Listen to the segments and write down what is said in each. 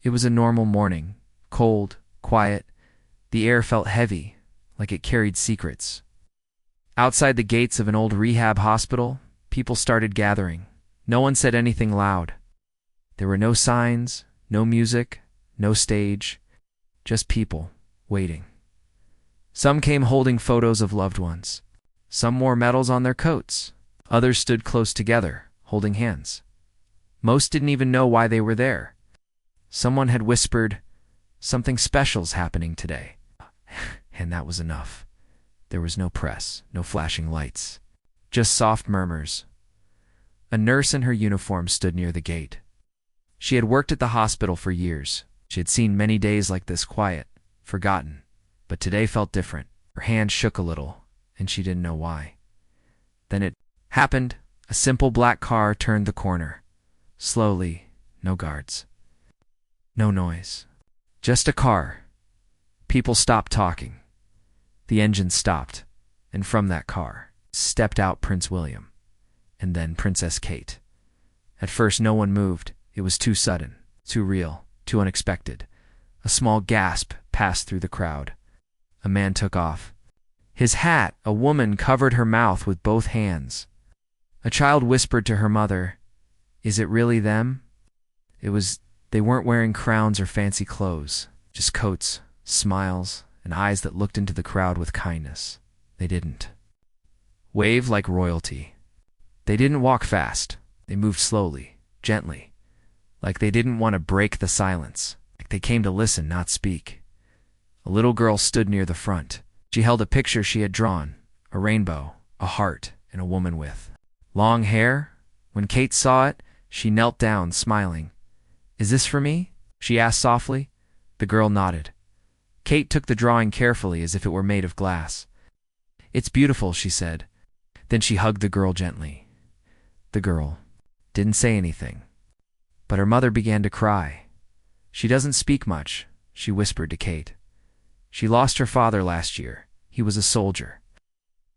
It was a normal morning, cold, quiet. The air felt heavy, like it carried secrets. Outside the gates of an old rehab hospital, people started gathering. No one said anything loud. There were no signs, no music, no stage, just people waiting. Some came holding photos of loved ones. Some wore medals on their coats. Others stood close together, holding hands. Most didn't even know why they were there. Someone had whispered, "Something special's happening today." And that was enough. There was no press, no flashing lights, just soft murmurs. A nurse in her uniform stood near the gate. She had worked at the hospital for years. She had seen many days like this, quiet, forgotten. But today felt different. Her hand shook a little, and she didn't know why. Then it happened. A simple black car turned the corner. Slowly, no guards. No noise. Just a car. People stopped talking. The engine stopped, and from that car stepped out Prince William, and then Princess Kate. At first no one moved. It was too sudden, too real, too unexpected. A small gasp passed through the crowd. A man took off his hat. A woman covered her mouth with both hands. A child whispered to her mother, "Is it really them?" They weren't wearing crowns or fancy clothes, just coats, smiles, and eyes that looked into the crowd with kindness. They didn't wave like royalty. They didn't walk fast. They moved slowly, gently, like they didn't want to break the silence, like they came to listen, not speak. A little girl stood near the front. She held a picture she had drawn, a rainbow, a heart, and a woman with long hair. When Kate saw it, she knelt down, smiling. "Is this for me?" she asked softly. The girl nodded. Kate took the drawing carefully as if it were made of glass. "It's beautiful," she said. Then she hugged the girl gently. The girl didn't say anything, but her mother began to cry. "She doesn't speak much," she whispered to Kate. "She lost her father last year. He was a soldier."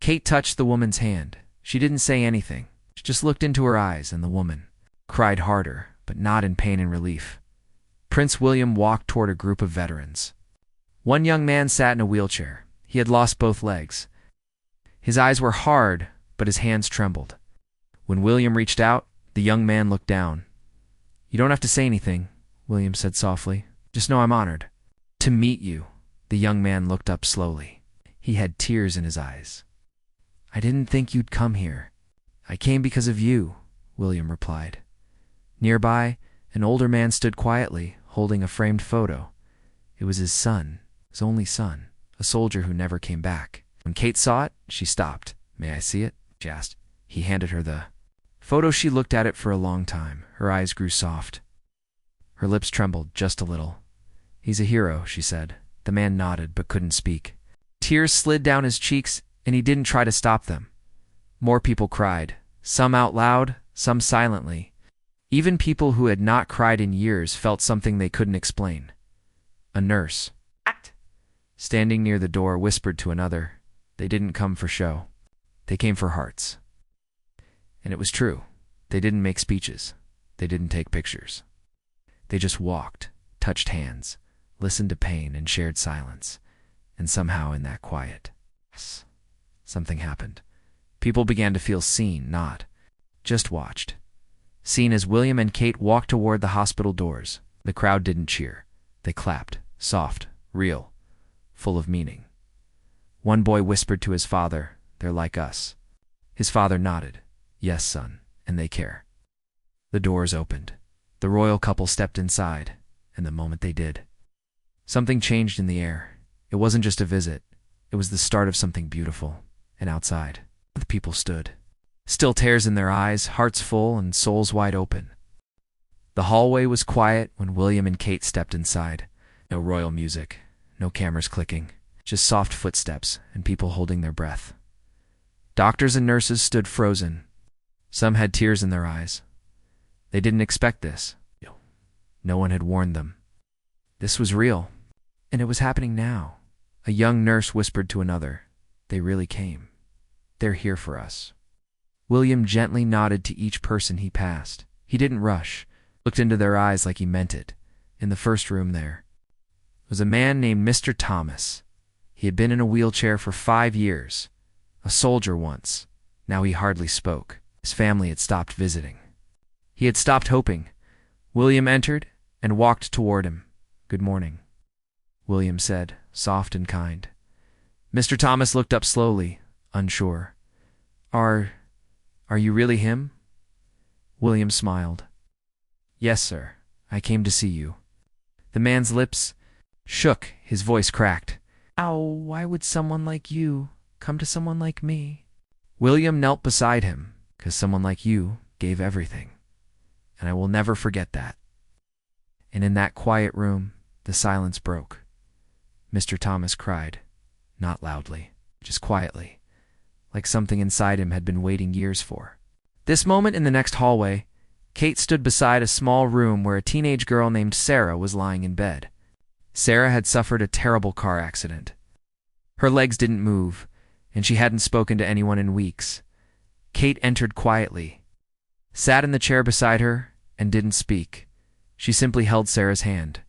Kate touched the woman's hand. She didn't say anything. She just looked into her eyes, and the woman cried harder, but not in pain and relief. Prince William walked toward a group of veterans. One young man sat in a wheelchair. He had lost both legs. His eyes were hard, but his hands trembled. When William reached out, the young man looked down. "You don't have to say anything," William said softly. "Just know I'm honored to meet you." The young man looked up slowly. He had tears in his eyes. "I didn't think you'd come here." "I came because of you," William replied. Nearby, an older man stood quietly, holding a framed photo. It was his son, his only son, a soldier who never came back. When Kate saw it, she stopped. "May I see it?" she asked. He handed her the photo. She looked at it for a long time. Her eyes grew soft. Her lips trembled just a little. "He's a hero," she said. The man nodded but couldn't speak. Tears slid down his cheeks, and he didn't try to stop them. More people cried, some out loud, some silently. Even people who had not cried in years felt something they couldn't explain. A nurse, standing near the door, whispered to another, "They didn't come for show. They came for hearts." And it was true. They didn't make speeches. They didn't take pictures. They just walked, touched hands, listened to pain, and shared silence. And somehow in that quiet, something happened. People began to feel seen, not just watched. Seen as William and Kate walked toward the hospital doors. The crowd didn't cheer. They clapped, soft, real, full of meaning. One boy whispered to his father, "They're like us." His father nodded, "Yes, son, and they care." The doors opened. The royal couple stepped inside, and the moment they did, something changed in the air. It wasn't just a visit. It was the start of something beautiful. And outside, the people stood, still, tears in their eyes, hearts full, and souls wide open. The hallway was quiet when William and Kate stepped inside. No royal music, no cameras clicking, just soft footsteps and people holding their breath. Doctors and nurses stood frozen. Some had tears in their eyes. They didn't expect this. No one had warned them. This was real, and it was happening now. A young nurse whispered to another, "They really came. They're here for us." William gently nodded to each person he passed. He didn't rush, looked into their eyes like he meant it. in the first room there, was a man named Mr. Thomas. He had been in a wheelchair for 5 years, a soldier once. Now he hardly spoke. His family had stopped visiting. He had stopped hoping. William entered and walked toward him. "Good morning," William said, soft and kind. Mr. Thomas looked up slowly, unsure. Are you really him?" William smiled. "Yes, sir. I came to see you." The man's lips shook, his voice cracked. "Ow, why would someone like you come to someone like me?" William knelt beside him, "'Cause someone like you gave everything, and I will never forget that." And in that quiet room, the silence broke. Mr. Thomas cried, not loudly, just quietly, like something inside him had been waiting years for. This moment in the next hallway, Kate stood beside a small room where a teenage girl named Sarah was lying in bed. Sarah had suffered a terrible car accident. Her legs didn't move, and she hadn't spoken to anyone in weeks. Kate entered quietly, sat in the chair beside her, and didn't speak. She simply held Sarah's hand.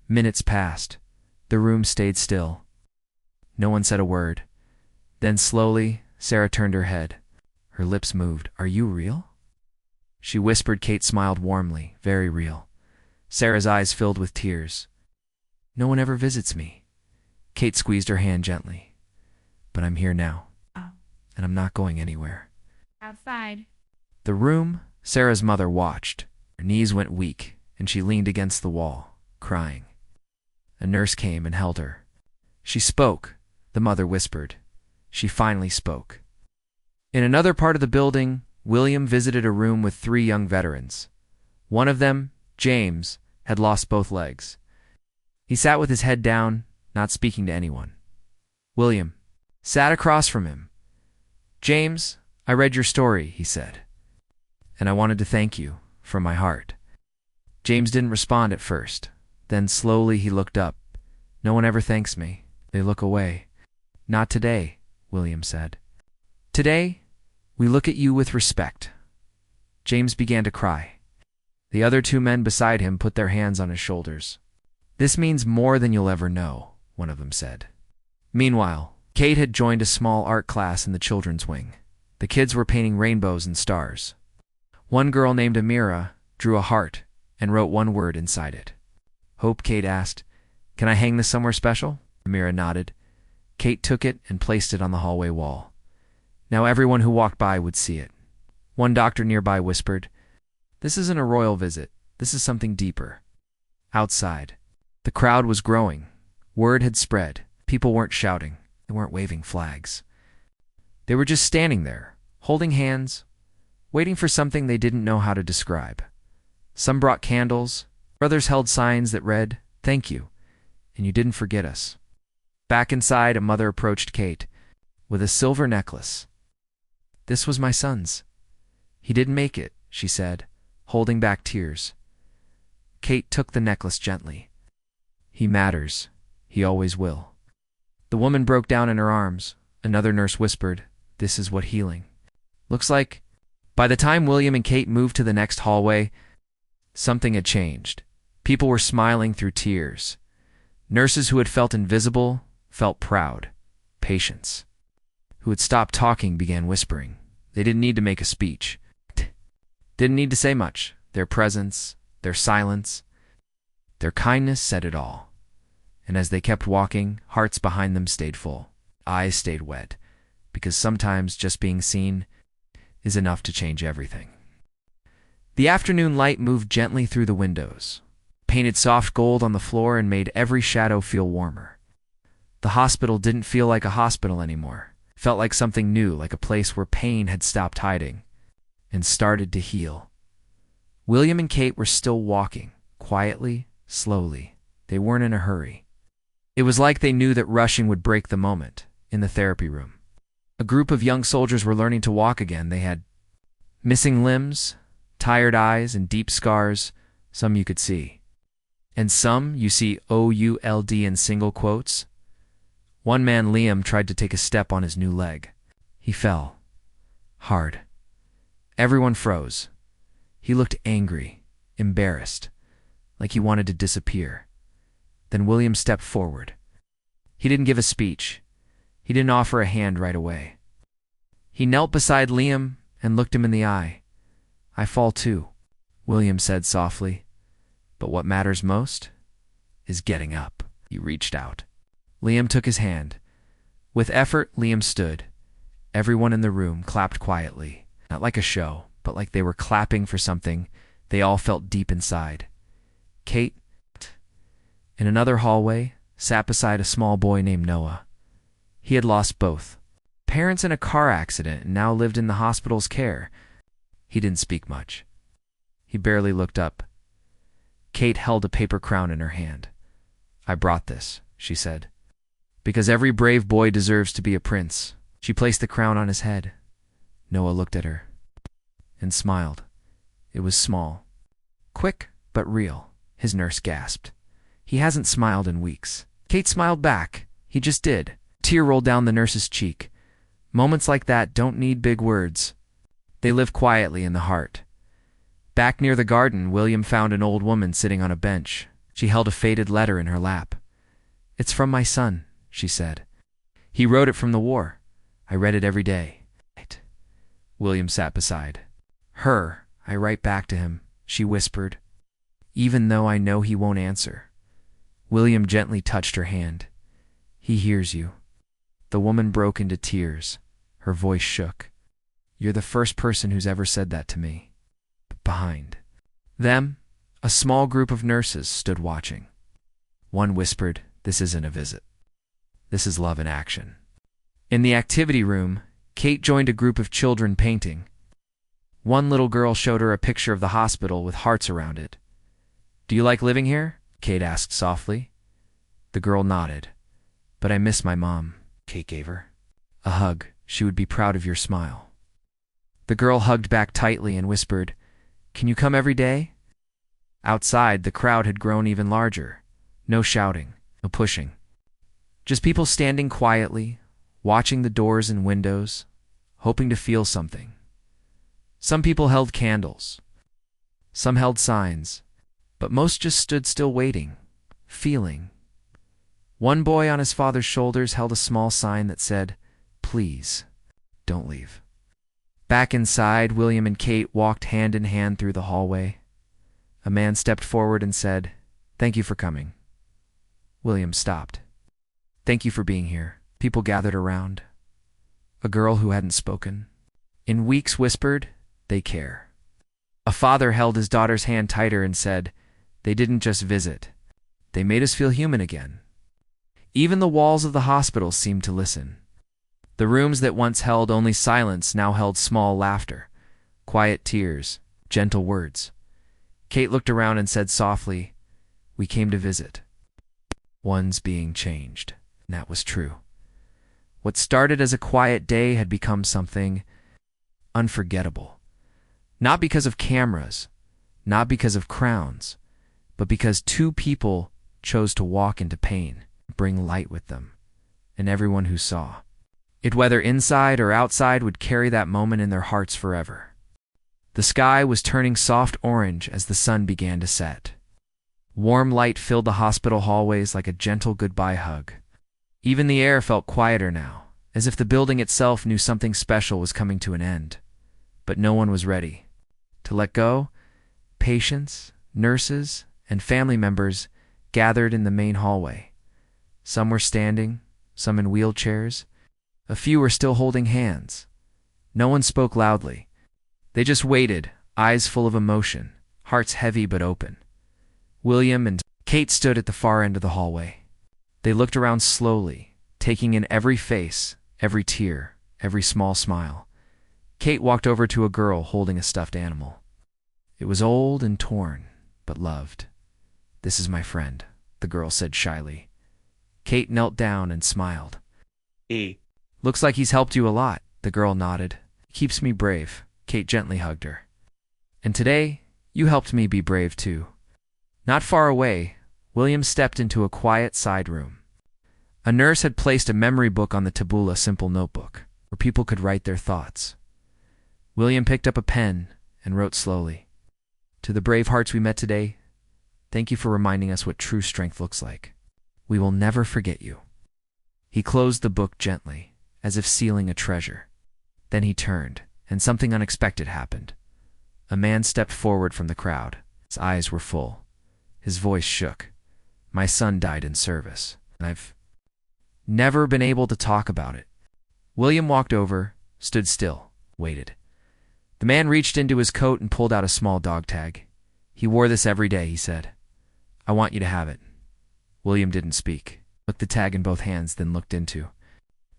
Minutes passed. The room stayed still. No one said a word. Then slowly, Sarah turned her head. Her lips moved. "Are you real?" She whispered. Kate smiled warmly. "Very real." Sarah's eyes filled with tears. "No one ever visits me." Kate squeezed her hand gently. "But I'm here now, and I'm not going anywhere." Outside. The room, Sarah's mother watched. Her knees went weak, and she leaned against the wall, crying. A nurse came and held her. She spoke, the mother whispered. She finally spoke. In another part of the building, William visited a room with 3 young veterans. One of them, James, had lost both legs. He sat with his head down, not speaking to anyone. William sat across from him. "James, I read your story," he said, "and I wanted to thank you from my heart." James didn't respond at first. Then slowly he looked up. "No one ever thanks me. They look away." "Not today," William said. "Today, we look at you with respect." James began to cry. The other 2 men beside him put their hands on his shoulders. "This means more than you'll ever know," one of them said. Meanwhile, Kate had joined a small art class in the children's wing. The kids were painting rainbows and stars. One girl named Amira drew a heart and wrote one word inside it. "Hope," Kate asked. "Can I hang this somewhere special?" Amira nodded. Kate took it and placed it on the hallway wall. Now everyone who walked by would see it. One doctor nearby whispered, "This isn't a royal visit. This is something deeper." Outside, the crowd was growing. Word had spread. People weren't shouting. They weren't waving flags. They were just standing there, holding hands, waiting for something they didn't know how to describe. Some brought candles. Others held signs that read, "Thank you, and you didn't forget us." Back inside, a mother approached Kate with a silver necklace. "This was my son's. He didn't make it," she said, holding back tears. Kate took the necklace gently. "He matters. He always will." The woman broke down in her arms. Another nurse whispered, "This is what healing looks like." By the time William and Kate moved to the next hallway, something had changed. People were smiling through tears. Nurses who had felt invisible felt proud. Patients who had stopped talking began whispering. They didn't need to make a speech. Didn't need to say much. Their presence, their silence, their kindness said it all. And as they kept walking, hearts behind them stayed full. Eyes stayed wet, because sometimes just being seen is enough to change everything. The afternoon light moved gently through the windows, painted soft gold on the floor and made every shadow feel warmer. The hospital didn't feel like a hospital anymore. It felt like something new, like a place where pain had stopped hiding and started to heal. William and Kate were still walking, quietly, slowly. They weren't in a hurry. It was like they knew that rushing would break the moment. In the therapy room, a group of young soldiers were learning to walk again. They had missing limbs, tired eyes, and deep scars. Some you could see, and some you see OULD in single quotes. One man, Liam, tried to take a step on his new leg. He fell. Hard. Everyone froze. He looked angry, embarrassed. like he wanted to disappear. Then William stepped forward. He didn't give a speech. He didn't offer a hand right away. He knelt beside Liam and looked him in the eye. "I fall too," William said softly. "But what matters most is getting up." He reached out. Liam took his hand. With effort, Liam stood. Everyone in the room clapped quietly, not like a show, but like they were clapping for something they all felt deep inside. Kate, in another hallway, sat beside a small boy named Noah. He had lost both parents in a car accident and now lived in the hospital's care. He didn't speak much. He barely looked up. Kate held a paper crown in her hand. "I brought this," she said, "because every brave boy deserves to be a prince." She placed the crown on his head. Noah looked at her and smiled. It was small, quick, but real. His nurse gasped. "He hasn't smiled in weeks." Kate smiled back. He just did. A tear rolled down the nurse's cheek. Moments like that don't need big words. They live quietly in the heart. Back near the garden, William found an old woman sitting on a bench. She held a faded letter in her lap. "It's from my son," she said. "He wrote it from the war. I read it every day." William sat beside her. "I write back to him," she whispered, "even though I know he won't answer." William gently touched her hand. "He hears you." The woman broke into tears. Her voice shook. "You're the first person who's ever said that to me." Behind them, a small group of nurses stood watching. One whispered, "This isn't a visit. This is love in action." In the activity room, Kate joined a group of children painting. One little girl showed her a picture of the hospital with hearts around it. "Do you like living here?" Kate asked softly. The girl nodded. "But I miss my mom." Kate gave her a hug. "She would be proud of your smile." The girl hugged back tightly and whispered, "Can you come every day?" Outside, the crowd had grown even larger. No shouting, no pushing. Just people standing quietly, watching the doors and windows, hoping to feel something. Some people held candles. Some held signs. But most just stood still waiting, feeling. One boy on his father's shoulders held a small sign that said, "Please, don't leave." Back inside, William and Kate walked hand in hand through the hallway. A man stepped forward and said, "Thank you for coming." William stopped. "Thank you for being here." People gathered around. A girl who hadn't spoken in weeks whispered, "They care." A father held his daughter's hand tighter and said, "They didn't just visit. They made us feel human again." Even the walls of the hospital seemed to listen. The rooms that once held only silence now held small laughter, quiet tears, gentle words. Kate looked around and said softly, "We came to visit." One's being changed. And that was true. What started as a quiet day had become something unforgettable. Not because of cameras, not because of crowns, but because two people chose to walk into pain, bring light with them, and everyone who saw it, whether inside or outside, would carry that moment in their hearts forever. The sky was turning soft orange as the sun began to set. Warm light filled the hospital hallways like a gentle goodbye hug. Even the air felt quieter now, as if the building itself knew something special was coming to an end. But no one was ready to let go. Patients, nurses, and family members gathered in the main hallway. Some were standing, some in wheelchairs. A few were still holding hands. No one spoke loudly. They just waited, eyes full of emotion, hearts heavy but open. William and Kate stood at the far end of the hallway. They looked around slowly, taking in every face, every tear, every small smile. Kate walked over to a girl holding a stuffed animal. It was old and torn, but loved. "This is my friend," the girl said shyly. Kate knelt down and smiled. "Looks like he's helped you a lot," the girl nodded. "Keeps me brave." Kate gently hugged her. "And today, you helped me be brave too." Not far away, William stepped into a quiet side room. A nurse had placed a memory book on the table, a simple notebook, where people could write their thoughts. William picked up a pen and wrote slowly, "To the brave hearts we met today, Thank you for reminding us what true strength looks like. We will never forget you." He closed the book gently, as if sealing a treasure. Then he turned, and something unexpected happened. A man stepped forward from the crowd. His eyes were full. His voice shook. "My son died in service, and I've never been able to talk about it." William walked over, stood still, waited. The man reached into his coat and pulled out a small dog tag. "He wore this every day," he said. "I want you to have it." William didn't speak, took the tag in both hands, then looked into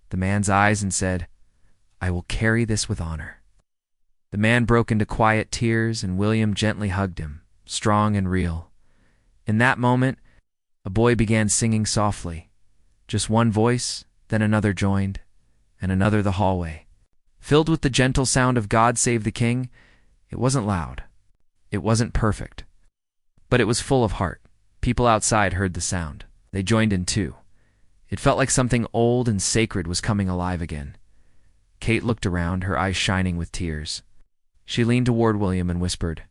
the man's eyes and said, "I will carry this with honor." The man broke into quiet tears, and William gently hugged him, strong and real. In that moment, a boy began singing softly. Just one voice, then another joined, and another the hallway. Filled with the gentle sound of "God Save the King." It wasn't loud. It wasn't perfect. But it was full of heart. People outside heard the sound. They joined in too. It felt like something old and sacred was coming alive again. Kate looked around, her eyes shining with tears. She leaned toward William and whispered,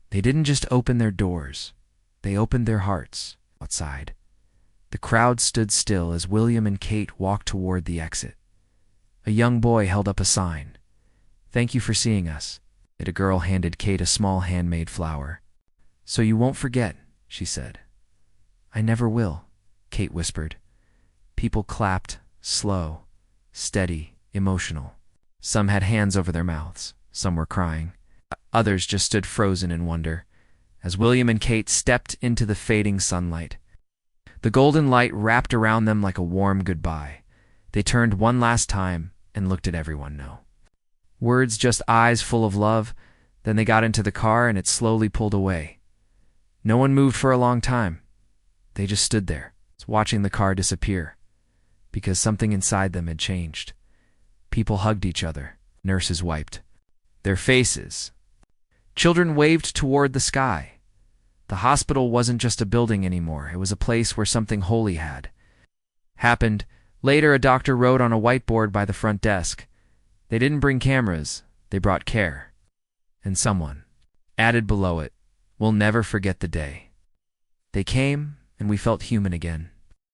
"They didn't just open their doors. They opened their hearts." Outside, the crowd stood still as William and Kate walked toward the exit. A young boy held up a sign. "Thank you for seeing us." A girl handed Kate a small handmade flower. "So you won't forget," she said. "I never will," Kate whispered. People clapped, slow, steady, emotional. Some had hands over their mouths. Some were crying. Others just stood frozen in wonder as William and Kate stepped into the fading sunlight. The golden light wrapped around them like a warm goodbye. They turned one last time and looked at everyone. No words, just eyes full of love. Then they got into the car and it slowly pulled away. No one moved for a long time. They just stood there, watching the car disappear, because something inside them had changed. People hugged each other. Nurses wiped their faces. Children waved toward the sky. The hospital wasn't just a building anymore. It was a place where something holy had happened. Later, a doctor wrote on a whiteboard by the front desk. They didn't bring cameras. They brought care. And someone added below it, "We'll never forget the day they came and we felt human again."